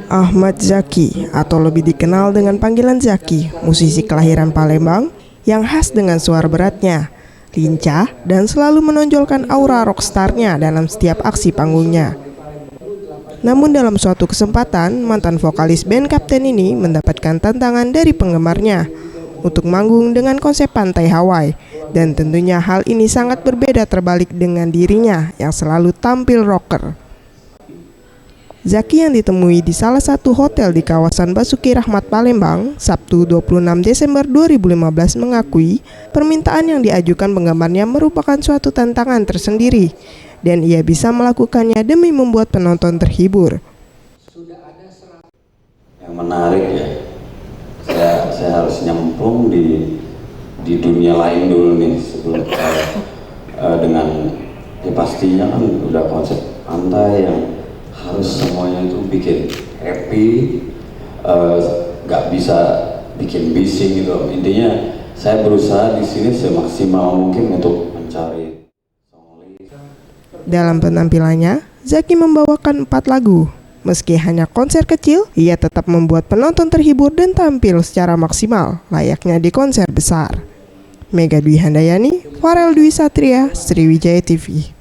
Ahmad Zaki atau lebih dikenal dengan panggilan Zaki, musisi kelahiran Palembang yang khas dengan suara beratnya, lincah dan selalu menonjolkan aura rockstarnya dalam setiap aksi panggungnya. Namun dalam suatu kesempatan, mantan vokalis band Kapten ini mendapatkan tantangan dari penggemarnya untuk manggung dengan konsep pantai Hawaii, dan tentunya hal ini sangat berbeda terbalik dengan dirinya yang selalu tampil rocker. Zaki yang ditemui di salah satu hotel di kawasan Basuki Rahmat Palembang, Sabtu 26 Desember 2015 mengakui permintaan yang diajukan penggemarnya merupakan suatu tantangan tersendiri dan ia bisa melakukannya demi membuat penonton terhibur. Yang menarik ya, saya harus nyemplung di dunia lain dulu nih sebelum dengan ya pastinya kan udah konsep pantai yang harus semuanya itu bikin happy, nggak bisa bikin bising gitu. Intinya saya berusaha di sini semaksimal mungkin untuk mencari. Dalam penampilannya, Zaki membawakan 4 lagu. Meski hanya konser kecil, ia tetap membuat penonton terhibur dan tampil secara maksimal, layaknya di konser besar. Mega Dwi Handayani, Farel Dwi Satria, Sriwijaya TV.